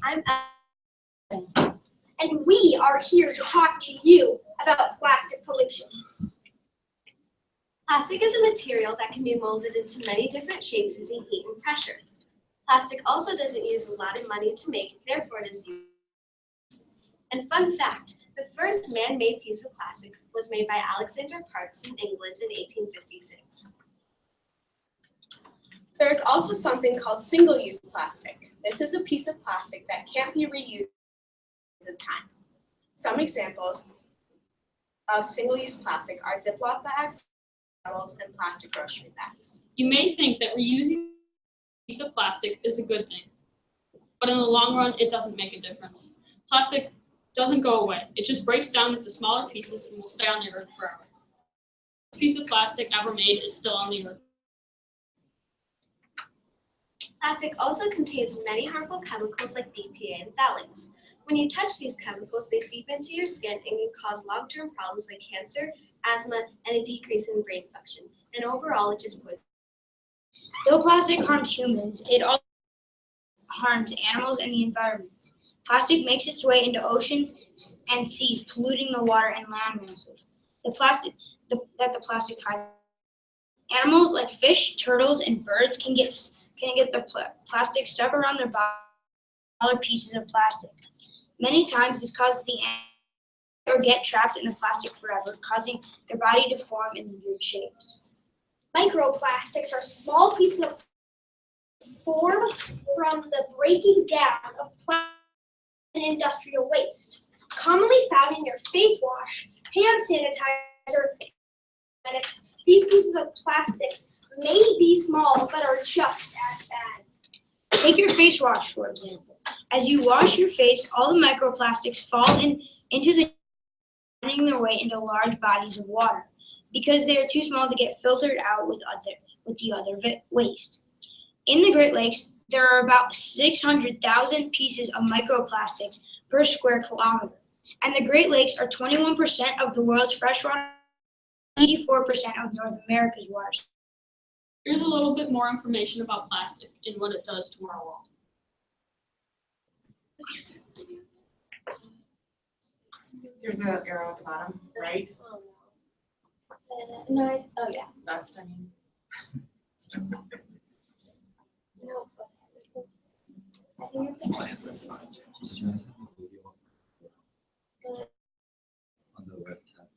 I'm Ellen, and we are here to talk to you about plastic pollution. Plastic is a material that can be molded into many different shapes using heat and pressure. Plastic also doesn't use a lot of money to make, therefore it is used. And fun fact, the first man-made piece of plastic was made by Alexander Parkes in England in 1856. There's also something called single-use plastic. This is a piece of plastic that can't be reused at times. Some examples of single-use plastic are Ziploc bags, bottles, and plastic grocery bags. You may think that reusing a piece of plastic is a good thing, but in the long run, it doesn't make a difference. Plastic doesn't go away. It just breaks down into smaller pieces and will stay on the earth forever. A piece of plastic ever made is still on the earth. Plastic also contains many harmful chemicals like BPA and phthalates. When you touch these chemicals, they seep into your skin and can cause long-term problems like cancer, asthma, and a decrease in brain function. And overall, it just poisons. Though plastic harms humans, it also harms animals and the environment. Plastic makes its way into oceans and seas, polluting the water and land masses. The plastic finds. Animals like fish, turtles, and birds can get the plastic stuck around their body, smaller pieces of plastic. Many times, this causes the animal or get trapped in the plastic forever, causing their body to form in weird shapes. Microplastics are small pieces of formed from the breaking down of plastic and industrial waste, commonly found in your face wash, hand sanitizer, cosmetics. These pieces of plastics may be small, but are just as bad. Take your face wash, for example. As you wash your face, all the microplastics fall into the finding their way into large bodies of water because they are too small to get filtered out with the other waste. In the Great Lakes, there are about 600,000 pieces of microplastics per square kilometer, and the Great Lakes are 21% of the world's freshwater, 84% of North America's water. Here's a little bit more information about plastic and what it does to our world. There's an arrow at the bottom, right? No, oh yeah. Left, I mean. No. I think it's on the web tab.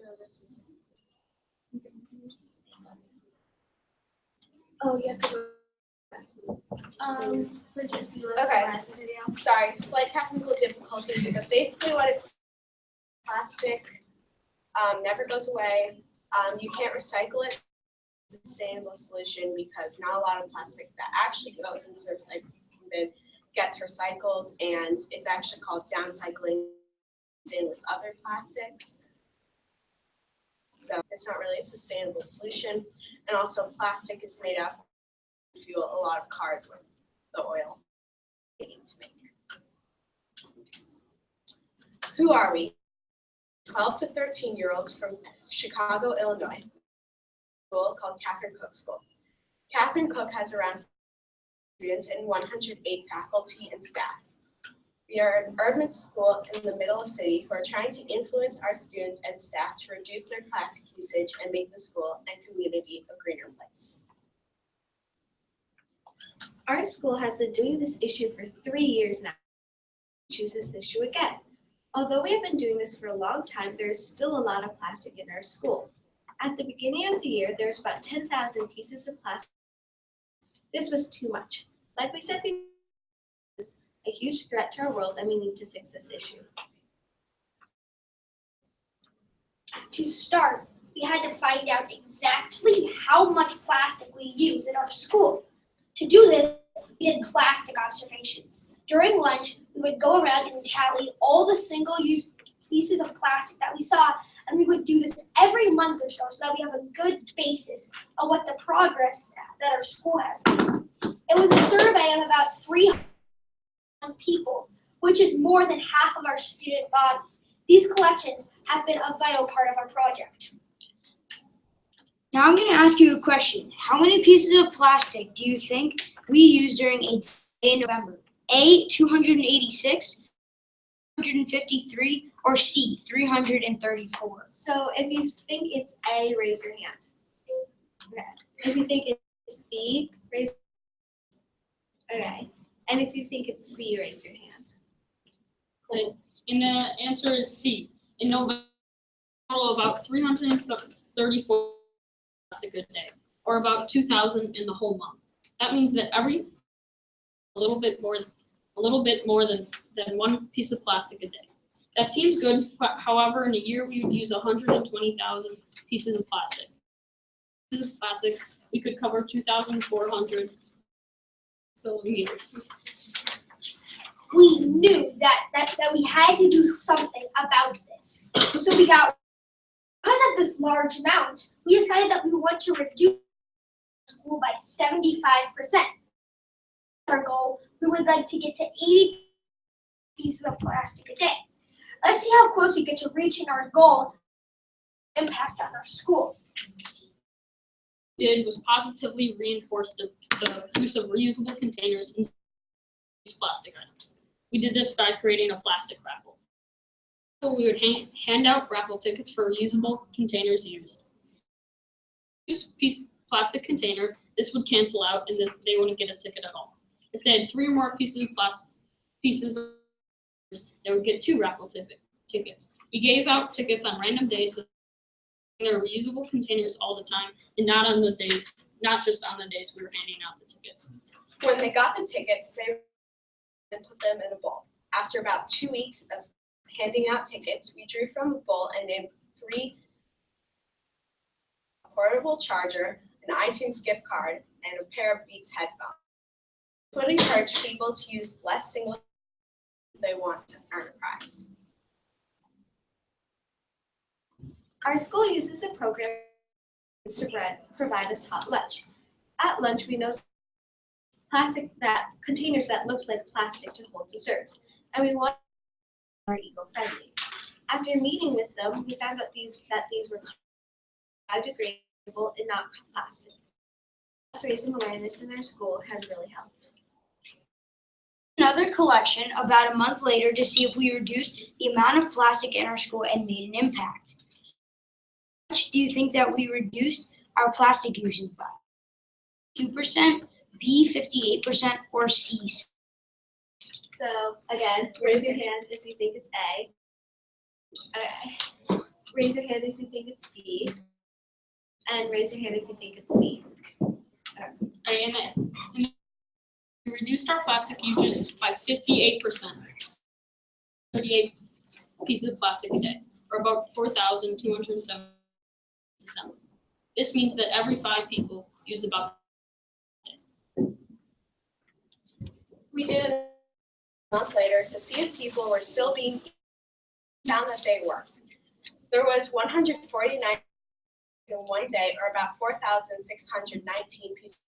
no, this is. Oh, you have to go. We're just doing Okay. last video. Sorry, slight technical difficulties, but basically what it's plastic never goes away. You can't recycle it. It's a sustainable solution because not a lot of plastic that actually goes into the recycling bin gets recycled, and it's actually called downcycling in with other plastics. So it's not really a sustainable solution. And also plastic is made up to fuel a lot of cars with the oil they need to make. Who are we? 12 to 13-year-olds from Chicago, Illinois, school called Catherine Cook School. Catherine Cook has around students and 108 faculty and staff. We are an urban school in the middle of the city who are trying to influence our students and staff to reduce their plastic usage and make the school and community a greener place. Our school has been doing this issue for 3 years now. Choose this issue again. Although we have been doing this for a long time, there is still a lot of plastic in our school. At the beginning of the year, there was about 10,000 pieces of plastic. This was too much. Like we said before, it's a huge threat to our world, and we need to fix this issue. To start, we had to find out exactly how much plastic we use in our school. To do this, we did plastic observations. During lunch, we would go around and tally all the single-use pieces of plastic that we saw, and we would do this every month or so that we have a good basis of what the progress that our school has made. It was a survey of about 300 people, which is more than half of our student body. These collections have been a vital part of our project. Now I'm going to ask you a question. How many pieces of plastic do you think we use during a day in November? A, 286, 153, or C, 334? So if you think it's A, raise your hand. Okay. If you think it's B, raise. Okay. And if you think it's C, raise your hand. And the answer is C. In November, about 334 plastic a day, or about 2,000 in the whole month. That means that every a little bit more than one piece of plastic a day. That seems good, but however, in a year we would use 120,000 pieces of plastic. We could cover 2,400 kilometers. We knew that we had to do something about this. So because of this large amount, we decided that we want to reduce school by 75%. Our goal, we would like to get to 80 pieces of plastic a day. Let's see how close we get to reaching our goal impact on our school. Did was positively reinforce the use of reusable containers in plastic items. We did this by creating a plastic raffle. We would hand out raffle tickets for reusable containers used. Use piece of plastic container, this would cancel out and then they wouldn't get a ticket at all. If they had 3 or more pieces, they would get 2 raffle tickets. We gave out tickets on random days, so there were reusable containers all the time, and not just on the days we were handing out the tickets. When they got the tickets, they put them in a bowl. After about 2 weeks of handing out tickets, we drew from a bowl and named 3: a portable charger, an iTunes gift card, and a pair of Beats headphones. This would encourage people to use less single if they want to earn a prize. Our school uses a program to provide us hot lunch. At lunch, we know containers that looks like plastic to hold desserts, and we want more eco-friendly. After meeting with them, we found out that these were biodegradable and not plastic. Us raising awareness in our school has really helped. Another collection about a month later to see if we reduced the amount of plastic in our school and made an impact. How much do you think that we reduced our plastic usage by? 2%, B, 58%, or C? So again, raise your hand if you think it's A. Okay. Raise your hand if you think it's B. And raise your hand if you think it's C. Right, and we reduced our plastic usage by 58%. 38 pieces of plastic a day, or about 4,207. This means that every 5 people use about. We did it a month later to see if people were still being found that they were. There was 149 in one day, or about 4,619 pieces.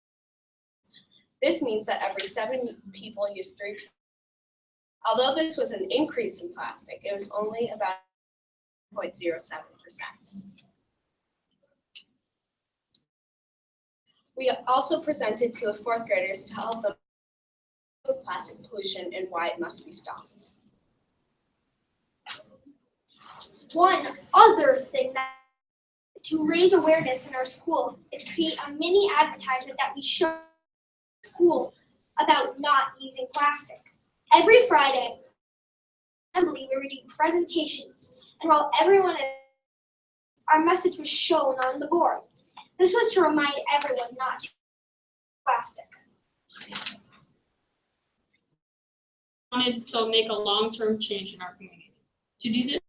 This means that every 7 people use 3 pieces. Although this was an increase in plastic, it was only about 0.07%. We also presented to the 4th graders to help them with plastic pollution and why it must be stopped. One other thing that to raise awareness in our school is create a mini advertisement that we show school about not using plastic. Every Friday, assembly, we were doing presentations, and while everyone our message was shown on the board. This was to remind everyone not to use plastic. Wanted to make a long-term change in our community. To do this,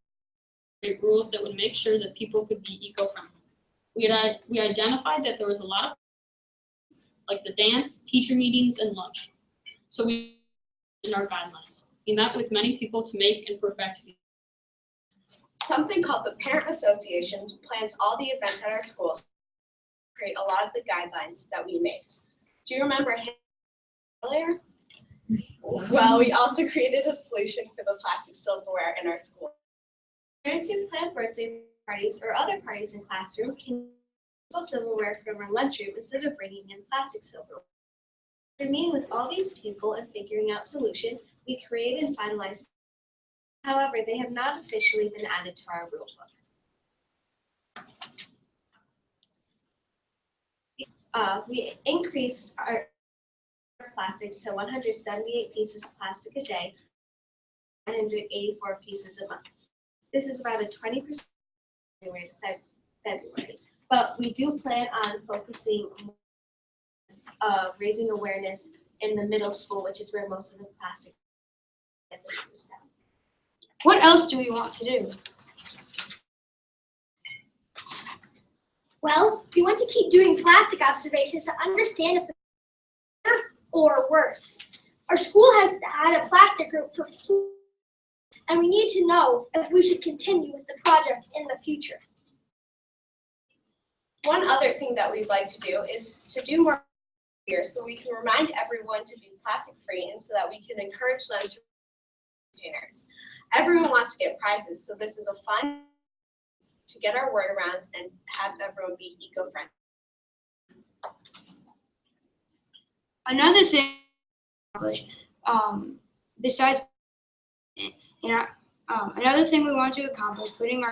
we create rules that would make sure that people could be eco-friendly. We identified that there was a lot of, like the dance, teacher meetings, and lunch. So we in our guidelines. We met with many people to make and perfect these. Something called the Parent Association plans all the events at our school to create a lot of the guidelines that we made. Do you remember earlier? Well, we also created a solution for the plastic silverware in our school. Parents who plan birthday parties or other parties in classroom can use silverware from our lunchroom instead of bringing in plastic silverware. After meeting with all these people and figuring out solutions, we created and finalized. However, they have not officially been added to our rule book. We increased our plastic to 178 pieces of plastic a day, 984 pieces a month. This is about a 20% January to February, but we do plan on focusing on raising awareness in the middle school, which is where most of the plastic gets used now. What else do we want to do? Well, we want to keep doing plastic observations to understand if it's better or worse. Our school has had a plastic group for and we need to know if we should continue with the project in the future. One other thing that we'd like to do is to do more here so we can remind everyone to be plastic free and so that we can encourage them to containers. Everyone wants to get prizes, so this is a fun to get our word around and have everyone be eco-friendly. Another thing, besides another thing we want to accomplish, putting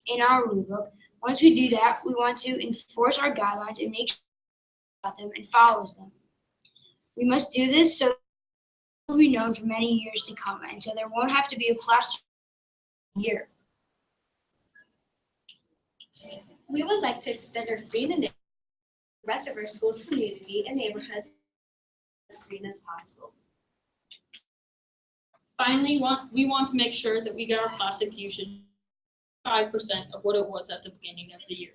in our rule book. Once we do that, we want to enforce our guidelines and make sure about them and follows them. We must do this so it will be known for many years to come, and so there won't have to be a plastic year. We would like to extend our green initiative to the rest of our school's community and neighborhood as green as possible. Finally, we want to make sure that we get our plastic usage 5% of what it was at the beginning of the year.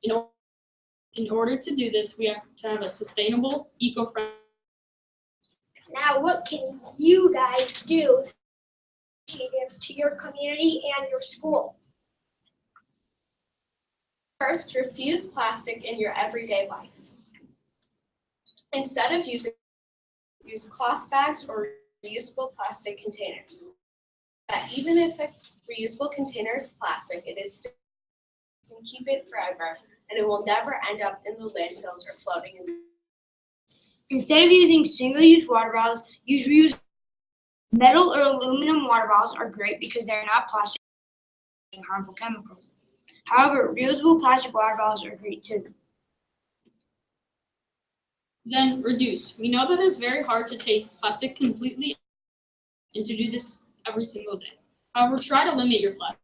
In order to do this, we have to have a sustainable, eco-friendly. Now, what can you guys do initiatives to your community and your school? First, refuse plastic in your everyday life. Instead of use cloth bags or reusable plastic containers. That even if a reusable container is plastic, it is still, you can keep it forever and it will never end up in the landfills or floating in. Instead of using single-use water bottles, use reusable. Metal or aluminum water bottles are great because they're not plastic and harmful chemicals. However, reusable plastic water bottles are great too. Then reduce. We know that it's very hard to take plastic completely and to do this every single day. However, try to limit your plastic.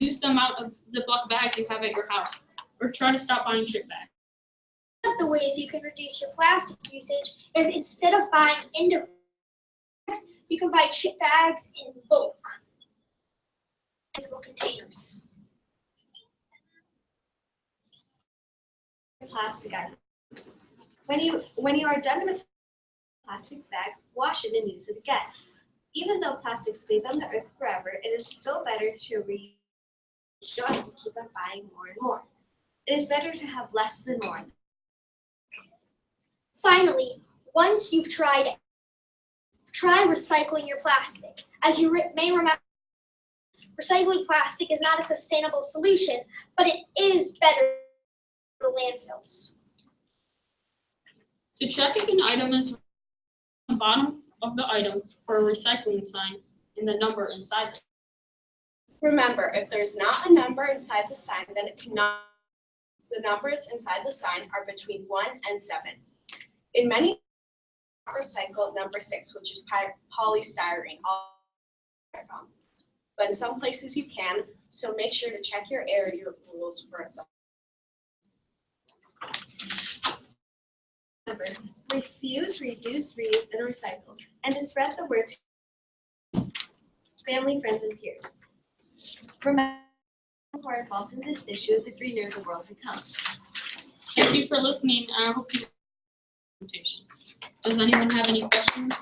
Reduce the amount of Ziploc bags you have at your house, or try to stop buying chip bags. One of the ways you can reduce your plastic usage is instead of buying individual bags, you can buy chip bags in bulk. Containers. Plastic items. When you are done with the plastic bag, wash it and use it again. Even though plastic stays on the earth forever, it is still better to reuse to keep on buying more and more. It is better to have less than more. Finally, once you've tried it, try recycling your plastic. As you may remember, recycling plastic is not a sustainable solution, but it is better for landfills. To check if an item is on the bottom of the item for a recycling sign and the number inside it. Remember, if there's not a number inside the sign, then it cannot. The numbers inside the sign are between 1 and 7. In many recycled number 6, which is polystyrene, but in some places you can, so make sure to check your area rules for a second. Remember, refuse, reduce, reuse, and recycle, and to spread the word to family, friends, and peers. Remember, who are involved in this issue, the greener the world becomes. Thank you for listening, and I hope you presentation. Does anyone have any questions?